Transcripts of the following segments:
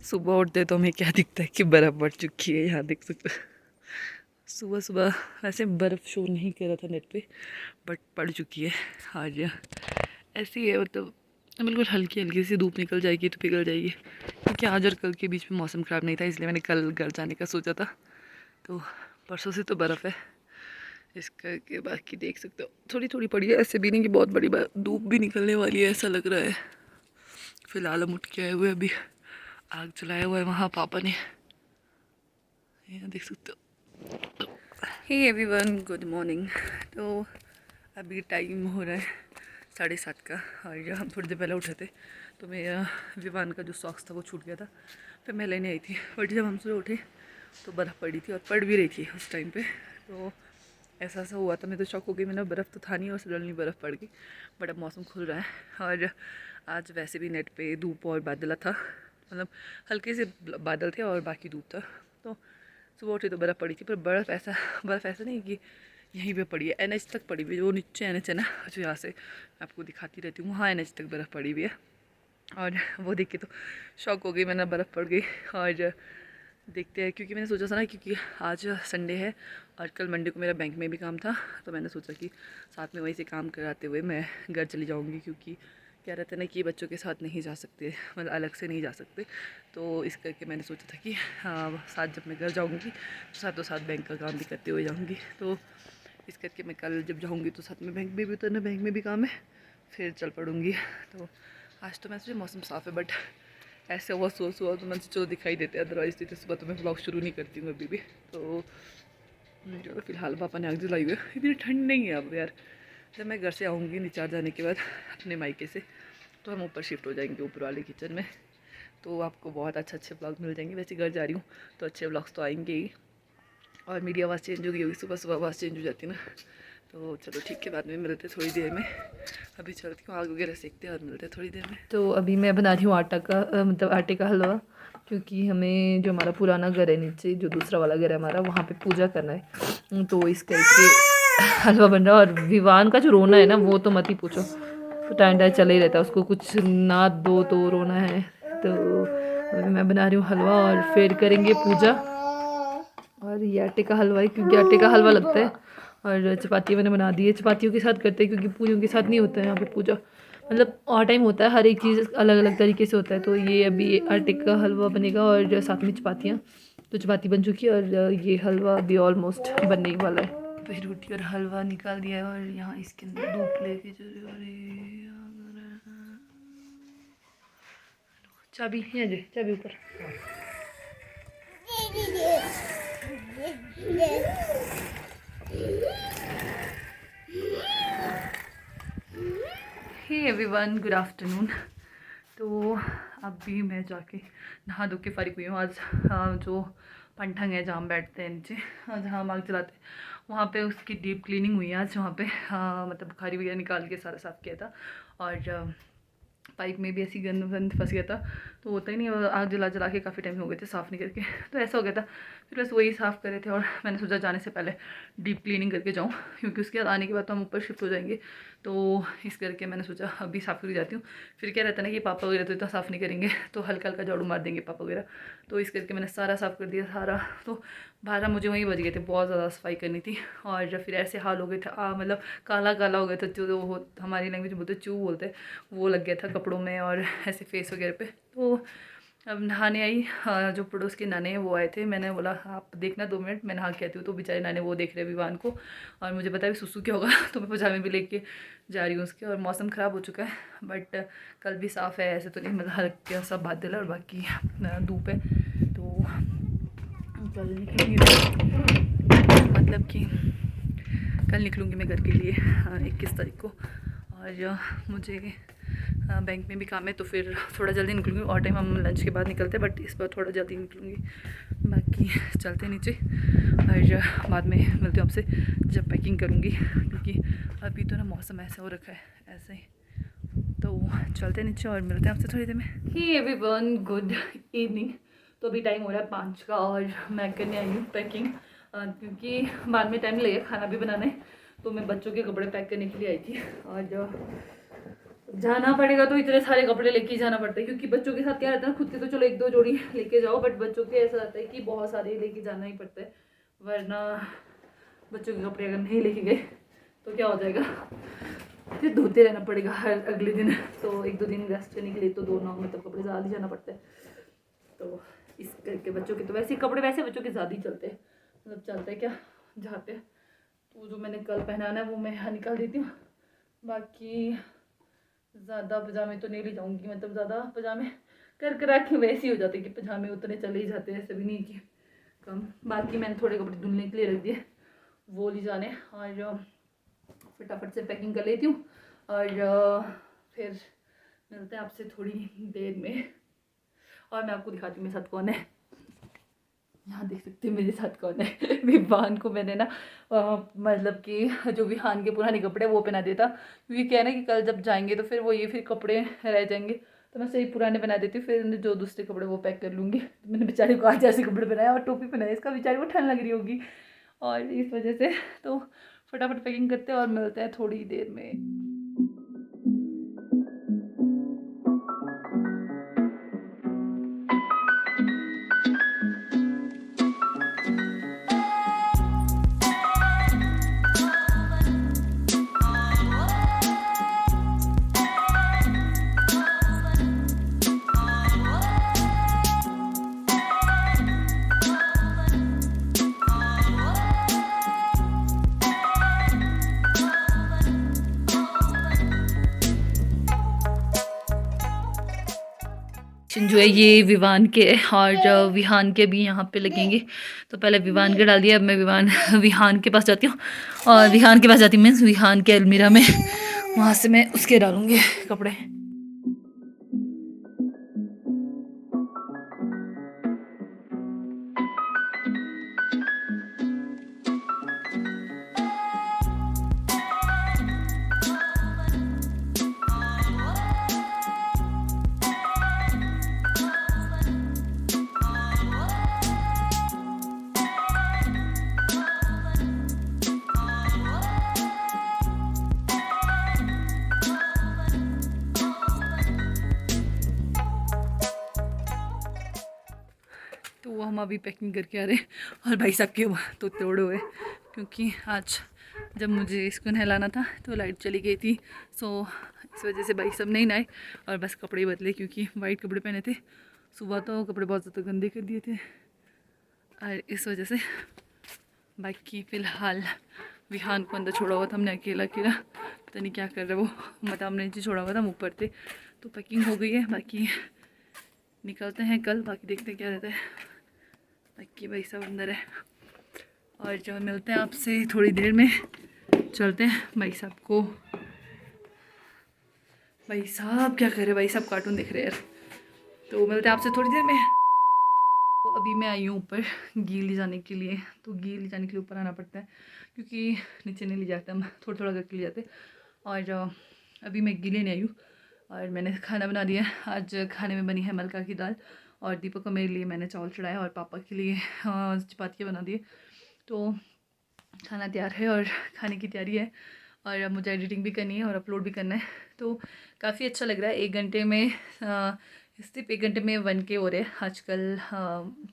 सुबह उठते तो हमें क्या दिखता है कि बर्फ़ पड़ चुकी है। यहाँ देख सकते हो सुबह सुबह वैसे बर्फ़ शो नहीं कर रहा था नेट पे, बट पड़ चुकी है आज। ऐसी है मतलब बिल्कुल हल्की हल्की सी धूप निकल जाएगी तो पिघल जाएगी, क्योंकि आज और कल के बीच में मौसम ख़राब नहीं था, इसलिए मैंने कल घर जाने का सोचा था। तो परसों से तो बर्फ़ है इस करके। बाकी देख सकते हो थोड़ी थोड़ी पड़ी है, ऐसे भी नहीं कि बहुत बड़ी धूप भी निकलने वाली है ऐसा लग रहा है। फ़िलहाल हम उठ के आए हुए, अभी आग जलाया हुआ है वहाँ पापा ने, ये देख सकते हो। Hey everyone, good morning. तो अभी टाइम हो रहा है 7:30 का, और हम थोड़ी देर पहले उठे थे तो मेरा विवान का जो सॉक्स था वो छूट गया था, फिर मैं लेने आई थी। बट जब हम सुबह उठे तो बर्फ़ पड़ी थी और पड़ भी रही थी उस टाइम पे। तो ऐसा ऐसा हुआ था, मैं तो शॉक हो गई, मैंने बर्फ़ तो था नहीं और सडनली बर्फ़ पड़ गई। बट अब मौसम खुल रहा है, और आज वैसे भी नेट पे धूप और बादल था, मतलब हल्के से बादल थे और बाकी धूप था। तो सुबह उठी तो बर्फ़ पड़ी थी, पर बर्फ़ ऐसा नहीं कि यहीं पे पड़ी है, NH तक पड़ी हुई है। वो नीचे NH है ना, जो यहाँ से आपको दिखाती रहती हूँ, वहाँ NH तक बर्फ़ पड़ी हुई है। और वो देख के तो शॉक हो गई, मैंने बर्फ़ पड़ गई। और देखते हैं, क्योंकि मैंने सोचा था ना, क्योंकि आज संडे है और कल मंडे को मेरा बैंक में भी काम था, तो मैंने सोचा कि साथ में वहीं से काम कराते हुए मैं घर चली जाऊँगी, क्योंकि क्या रहता है ना कि बच्चों के साथ नहीं जा सकते, मतलब अलग से नहीं जा सकते। तो इस करके मैंने सोचा था कि हाँ, साथ जब मैं घर जाऊँगी तो साथों साथ बैंक का काम भी करते हुए जाऊँगी। तो इस करके मैं कल जब जाऊँगी तो साथ में बैंक में भी उतरना, बैंक में भी काम है, फिर चल पड़ूँगी। तो आज तो मैं सोचा मौसम साफ़ है, बट ऐसे हुआ सुबह तो मैंने जो दिखाई देते हैं, अदरवाइज तो सुबह तो मैं ब्लॉग शुरू नहीं करती हूँ अभी भी। तो चलो फिलहाल पापा ने आग जलाई हुई है, इतनी ठंड नहीं है अब यार। जब मैं घर से आऊँगी निचार जाने के बाद अपने मायके से, तो हम ऊपर शिफ्ट हो जाएंगे ऊपर वाले किचन में, तो आपको बहुत अच्छे ब्लॉग मिल जाएंगे। वैसे घर जा रही हूँ तो अच्छे ब्लॉग्स तो आएंगे ही, और मेरी आवाज़ चेंज हो गई होगी, सुबह सुबह आवाज़ चेंज हो जाती है ना। तो चलो ठीक है, बाद में मिलते थोड़ी देर में। अभी चलती हूँ, आग वगैरह सेकते हैं और मिलते हैं थोड़ी देर में। तो अभी मैं बना रही हूँ आटा का मतलब आटे का हलवा, क्योंकि हमें जो हमारा पुराना घर है नीचे, जो दूसरा वाला घर है हमारा, वहाँ पे पूजा करना है। तो इस करके हलवा बन रहा है। और विवान का जो रोना है ना, वो तो मत ही पूछो, तो टाइम चला ही रहता है, उसको कुछ ना दो तो रोना है। तो अभी मैं बना रही हूँ हलवा और फिर करेंगे पूजा। और ये आटे का हलवा है, क्योंकि आटे का हलवा लगता है। और चपाती मैंने बना दी है, चपातियों के साथ करते हैं, क्योंकि पूरियों के साथ नहीं होता है यहाँ पे पूजा, मतलब और टाइम होता है, हर एक चीज़ अलग अलग तरीके से होता है। तो ये अभी आटे का हलवा बनेगा और साथ में चपातियाँ, तो चपाती बन चुकी है और ये हलवा अभी ऑलमोस्ट बनने ही वाला है। फिर रोटी और हलवा निकाल दिया है, और यहाँ इसके अंदर धूप लेके चाबी यहाँ दे, चाबी ऊपर। Hey everyone, good afternoon. तो अभी मैं जाके नहा धो के फारिग हुई हूँ। आज जो पंठंग है जहाँ हम बैठते हैं नीचे, जहाँ हम आग जलाते हैं, वहाँ पे उसकी डीप क्लीनिंग हुई है आज। वहाँ पे मतलब बुखारी वगैरह निकाल के सारा साफ़ किया था, और पाइप में भी ऐसी गंद वंद फंस गया था, तो होता ही नहीं, आग जला जला के काफ़ी टाइम हो गए थे साफ़ नहीं करके, तो ऐसा हो गया था। फिर बस वही साफ़ कर रहे थे, और मैंने सोचा जाने से पहले डीप क्लीनिंग करके जाऊँ, क्योंकि उसके बाद आने के बाद तो हम ऊपर शिफ्ट हो जाएंगे। तो इस करके मैंने सोचा अभी साफ़ करके जाती हूँ। फिर क्या रहता है ना कि पापा वगैरह तो इतना साफ़ नहीं करेंगे, तो हल्का हल्का झाड़ू मार देंगे पापा वगैरह। तो इस करके मैंने सारा साफ़ कर दिया सारा। तो 12 मुझे वहीं बज गए थे, बहुत ज़्यादा सफाई करनी थी। और फिर ऐसे हाल हो गए थे, मतलब काला काला हो गया था, जो वो हमारी लैंग्वेज में बोलते चू बोलते, वो लग गया था कपड़ों में और ऐसे फेस वगैरह पे। तो अब नहाने आई, जो पड़ोस के नाने हैं वो आए थे, मैंने बोला आप देखना 2 मिनट, मैं नहा के आती हूँ। तो बेचारे नाने वो देख रहे विवान को, और मुझे पता है भी सुसु क्या होगा, तो मैं पजामे भी लेके जा रही हूँ उसके। और मौसम ख़राब हो चुका है, बट कल भी साफ़ है, ऐसे तो नहीं, मतलब हल्का सा बादल है और बाकी धूप है। तो कल निकलूँगी मैं, मतलब कि कल निकलूँगी मैं घर के लिए 21 तारीख को। और मुझे बैंक में भी काम है, तो फिर थोड़ा जल्दी निकलूँगी। और टाइम हम लंच के बाद निकलते हैं, बट इस बार थोड़ा जल्दी निकलूँगी। बाकी चलते नीचे, और बाद में मिलते हैं आपसे जब पैकिंग करूँगी, क्योंकि अभी तो ना मौसम ऐसा हो रखा है ऐसे ही। तो चलते नीचे और मिलते हैं आपसे थोड़ी देर में। ही एवरीवन, गुड इवनिंग। तो अभी टाइम हो रहा है 5 का, और मैं करने आई हूँ पैकिंग, क्योंकि बाद में टाइम लगेगा, खाना भी बनाना है। तो मैं बच्चों के कपड़े पैक करने के लिए आई थी। और जाना पड़ेगा तो इतने सारे कपड़े लेके जाना पड़ता है, क्योंकि बच्चों के साथ क्या रहता है ना, खुद के तो चलो 1-2 जोड़ी लेके जाओ, बट बच्चों के ऐसा रहता है कि बहुत सारे लेके जाना ही पड़ता है, वरना बच्चों के कपड़े अगर नहीं लेके गए तो क्या हो जाएगा, फिर धोते रहना पड़ेगा हर अगले दिन। तो 1-2 दिन रेस्ट करने के लिए तो दोनों मतलब कपड़े ज़्यादा ही जाना पड़ता है। तो इस करके बच्चों के तो वैसे कपड़े वैसे बच्चों के ज़्यादा ही चलते हैं, मतलब चलते हैं क्या जाते हैं। तो जो मैंने कल पहनाना है वो मैं यहाँ निकाल देती हूँ, बाकी ज़्यादा पजामे तो नहीं ले जाऊँगी, मतलब ज़्यादा पजामे कर करा के वैसे ही हो जाते कि पजामे उतने चले ही जाते हैं, ऐसे भी नहीं कि कम। बाकी मैंने थोड़े कपड़े धुलने के लिए रख दिए, वो ले जाने, और फटाफट से पैकिंग कर लेती हूँ, और फिर मिलते हैं आपसे थोड़ी देर में। और मैं आपको दिखाती हूँ मेरे साथ कौन है। यहाँ देख सकते हैं मेरे साथ कौन है। विवान को मैंने ना मतलब कि जो विहान के पुराने कपड़े वो पहना देता, क्योंकि क्या है ना कि कल जब जाएंगे तो फिर वो ये फिर कपड़े रह जाएंगे, तो मैं सही पुराने बना देती हूँ, फिर जो दूसरे कपड़े वो पैक कर लूँगी। तो मैंने बेचारे को आज ऐसे कपड़े बनाए और टोपी पहनाई, इसका बेचारे को ठंड लग रही होगी, और इस वजह से तो फटाफट पैकिंग करते हैं और मिलते हैं थोड़ी देर में। जो है ये विवान के, और विहान के भी यहाँ पे लगेंगे, तो पहले विवान के डाल दिया, अब मैं विहान के पास जाती हूँ, और विहान के पास जाती हूँ मीन्स विहान के अलमीरा में, वहाँ से मैं उसके डालूँगी कपड़े। तो हम अभी पैकिंग करके आ रहे हैं, और भाई साहब के तो तोड़े हुए, क्योंकि आज जब मुझे इसको नहलाना था तो लाइट चली गई थी, सो इस वजह से भाई साहब नहीं नहाए और बस कपड़े ही बदले, क्योंकि वाइट कपड़े पहने थे। सुबह तो कपड़े बहुत ज़्यादा गंदे कर दिए थे, और इस वजह से बाकी फ़िलहाल विहान को अंदर छोड़ा हुआ था हमने, अकेला अकेला, पता नहीं क्या कर रहा वो, मतलब हमने नीचे छोड़ा हुआ था, हम ऊपर थे। तो पैकिंग हो गई है, बाकी निकलते हैं कल, बाकी देखते हैं क्या रहता है। बाकी भाई सब अंदर है, और जो मिलते हैं आपसे थोड़ी देर में। चलते हैं भाई साहब को, भाई साहब क्या कर रहे हैं, भाई साहब कार्टून देख रहे हैं यार, तो मिलते हैं आपसे थोड़ी देर में। तो अभी मैं आई हूँ ऊपर घी ले जाने के लिए, तो घी ले जाने के लिए ऊपर आना पड़ता है, क्योंकि नीचे नहीं ले जाते, हम थोड़ा थोड़ा करके ले जाते। और अभी मैं घी लेने आई हूँ, और मैंने खाना बना दिया। आज खाने में बनी है मलका की दाल, और दीपक को मेरे लिए मैंने चावल चढ़ाया, और पापा के लिए चपातियाँ बना दी। तो खाना तैयार है और खाने की तैयारी है, और अब मुझे एडिटिंग भी करनी है और अपलोड भी करना है। तो काफ़ी अच्छा लग रहा है, 1 घंटे में सिर्फ 1 घंटे में 1K हो रहे हैं आजकल,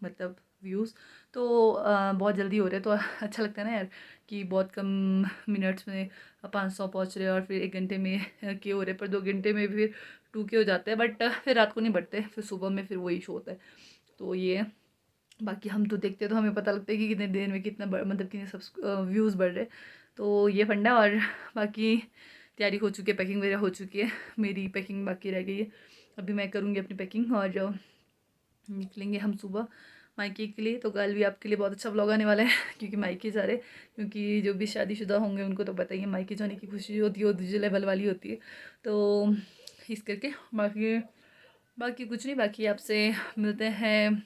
मतलब व्यूज़, तो बहुत जल्दी हो रहे हैं। तो अच्छा लगता है ना यार, कि बहुत कम मिनट्स में 500 पहुँच रहे हैं, और फिर 1 घंटे में के हो रहे हैं, पर 2 घंटे में फिर 2K हो जाते हैं, बट फिर रात को नहीं बढ़ते, फिर सुबह में फिर वही शो होता है। तो ये है। बाकी हम तो देखते हैं तो हमें पता लगता है कि कितने देर में कितना मतलब कितने सब व्यूज़ बढ़ रहे, तो ये फंडा। और बाकी तैयारी हो चुकी है, पैकिंग वगैरह हो चुकी है, मेरी पैकिंग बाकी रह गई है। अभी मैं करूँगी अपनी पैकिंग, और निकलेंगे हम सुबह मायके के लिए। तो कल भी आपके लिए बहुत अच्छा व्लॉग आने वाला है, क्योंकि मायके जा रहे, क्योंकि जो भी शादीशुदा होंगे उनको तो पता ही है, मायके जाने की खुशी होती है वो दूसरे लेवल वाली होती है। तो इस करके बाकी कुछ नहीं, बाकी आपसे मिलते हैं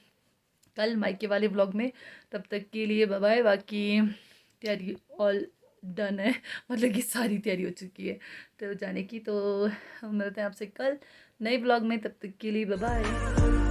कल मायके वाले व्लॉग में। तब तक के लिए बाय बाय। बाकी तैयारी ऑल डन है, मतलब कि सारी तैयारी हो चुकी है तो जाने की। तो मिलते हैं आपसे कल नए व्लॉग में, तब तक के लिए बाय बाय।